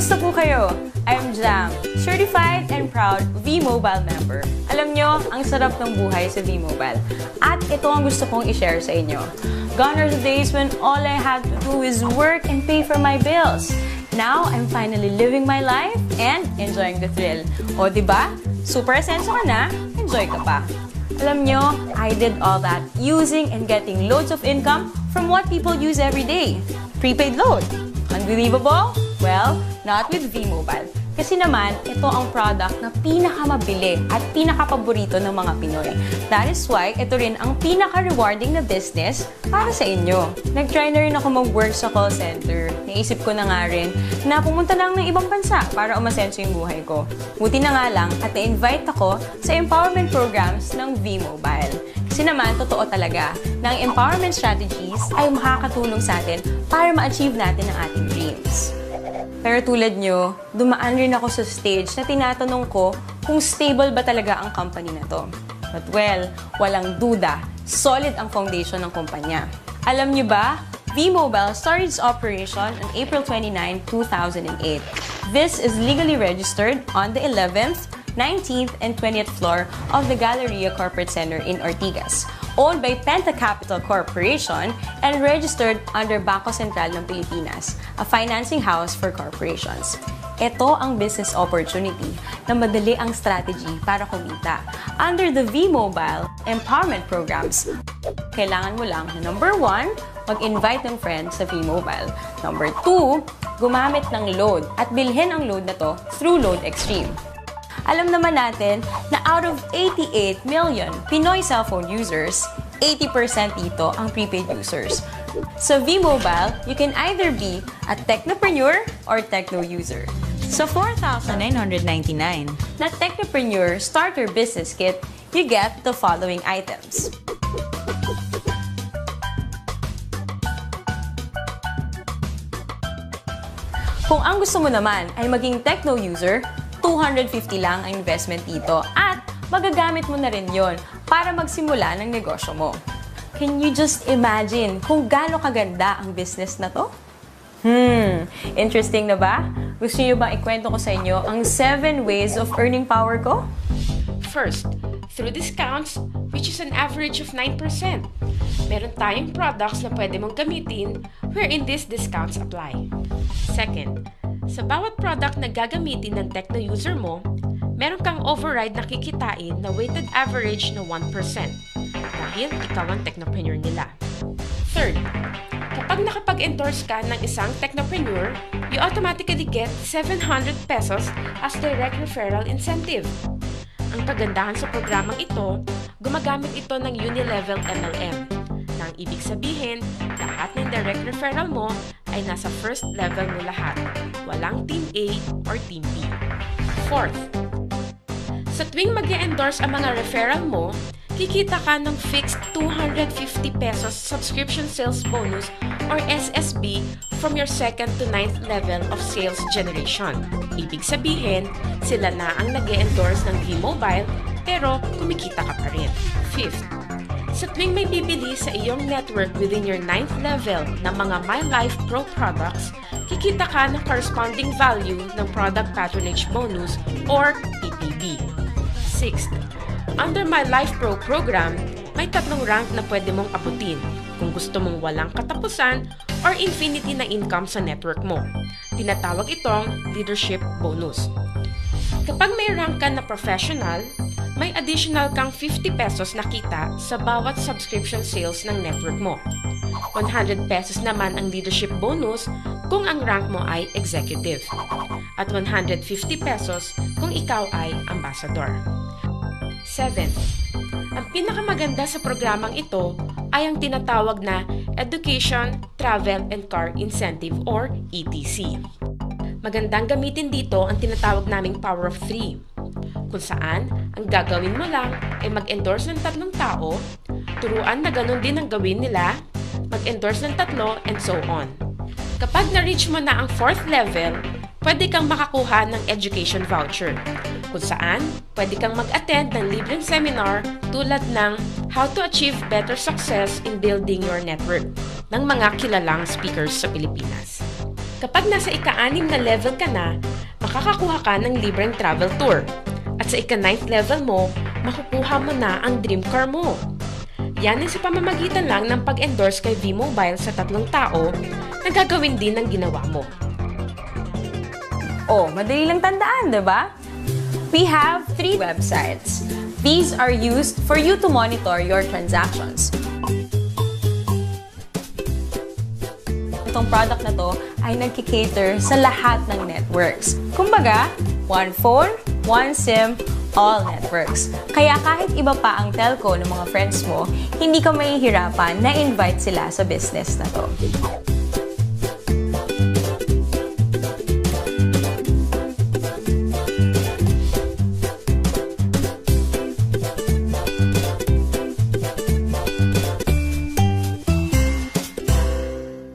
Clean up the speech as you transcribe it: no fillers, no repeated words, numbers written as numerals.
Kamusta po kayo? I'm Jam, certified and proud V-Mobile member. Alam nyo, ang sarap ng buhay sa V-Mobile. At ito ang gusto kong i-share sa inyo. Gone are the days when all I had to do is work and pay for my bills. Now, I'm finally living my life and enjoying the thrill. O, diba? Super asenso ka na, enjoy ka pa. Alam nyo, I did all that using and getting loads of income from what people use every day. Prepaid load. Unbelievable? Well, not with V-Mobile. Kasi naman, ito ang product na pinakamabili at pinakapaborito ng mga Pinoy. That is why, ito rin ang pinaka-rewarding na business para sa inyo. Nag-try na rin ako mag-work sa call center. Naisip ko na nga rin na pumunta lang ng ibang bansa para umasenso yung buhay ko. Buti na nga lang at na-invite ako sa empowerment programs ng V-Mobile. Kasi naman, totoo talaga na ang empowerment strategies ay makakatulong sa atin para ma-achieve natin ang ating dreams. Pero tulad nyo, dumaan rin ako sa stage na tinatanong ko kung stable ba talaga ang company na to. But well, walang duda, solid ang foundation ng kumpanya. Alam nyo ba, V-Mobile started its operation on April 29, 2008. This is legally registered on the 11th, 19th, and 20th floor of the Galleria Corporate Center in Ortigas, owned by Penta Capital Corporation and registered under Bangko Sentral ng Pilipinas, a financing house for corporations. Ito ang business opportunity na madali ang strategy para kumita. Under the V-Mobile Empowerment Programs, kailangan mo lang na number 1, mag-invite ng friends sa V-Mobile. Number 2, gumamit ng load at bilhin ang load na to through Load Extreme. Alam naman natin na out of 88 million Pinoy cellphone users, 80% dito ang prepaid users. Sa V-Mobile, you can either be a technopreneur or techno user. Sa 4,999 na Technopreneur Starter Business Kit, you get the following items. Kung ang gusto mo naman ay maging techno user, 250 lang ang investment dito at magagamit mo na rin yon para magsimula ng negosyo mo. Can you just imagine kung gaano kaganda ang business na to? Interesting na ba? Gusto niyo bang ikwento ko sa inyo ang 7 ways of earning power ko? First, through discounts, which is an average of 9%. Meron tayong products na pwede mong gamitin wherein these discounts apply. Second, sa bawat product na gagamitin ng techno user mo, meron kang override na kikitain na weighted average na 1% dahil ikaw ang technopreneur nila. Third, kapag nakapag-endorse ka ng isang technopreneur, you automatically get 700 pesos as direct referral incentive. Ang kagandahan sa programang ito, gumagamit ito ng Unilevel MLM. Nang ibig sabihin, lahat ng direct referral mo ay nasa first level mo lahat. Walang Team A or Team B. Fourth, sa tuwing mag-e-endorse ang mga referral mo, kikita ka ng fixed 250 pesos subscription sales bonus or SSB from your 2nd to 9th level of sales generation. Ibig sabihin, sila na ang nag-e-endorse ng V-Mobile pero kumikita ka pa rin. Fifth, sa tuwing may bibili sa iyong network within your 9th level ng mga My Life Pro products, kikita ka ng corresponding value ng Product Patronage Bonus or PPB. Sixth, under My Life Pro program, may 3 rank na pwede mong abutin kung gusto mong walang katapusan or infinity na income sa network mo. Tinatawag itong Leadership Bonus. Kapag may rank ka na professional, may additional kang 50 pesos na kita sa bawat subscription sales ng network mo. 100 pesos naman ang leadership bonus kung ang rank mo ay executive. At 150 pesos kung ikaw ay ambassador. 7. Ang pinakamaganda sa programang ito ay ang tinatawag na Education, Travel, and Car Incentive or ETC. Magandang gamitin dito ang tinatawag naming Power of 3. Kung saan, ang gagawin mo lang ay mag-endorse ng 3 tao, turuan na ganun din ang gawin nila, mag-endorse ng 3, and so on. Kapag na-reach mo na ang 4th level, pwede kang makakuha ng education voucher, kung saan pwede kang mag-attend ng libreng seminar tulad ng How to Achieve Better Success in Building Your Network ng mga kilalang speakers sa Pilipinas. Kapag nasa ika-6 na level ka na, makakakuha ka ng libreng travel tour. At sa ika-9th level mo, makukuha mo na ang dream car mo. Yan ay sa pamamagitan lang ng pag-endorse kay V-Mobile sa 3 tao na gagawin din ng ginawa mo. Oh, madali lang tandaan, di ba? We have 3 websites. These are used for you to monitor your transactions. Itong product na to ay nagkikater sa lahat ng networks. Kumbaga, one phone, one SIM, all networks. Kaya kahit iba pa ang telco ng mga friends mo, hindi ka mahihirapan na invite sila sa business na to.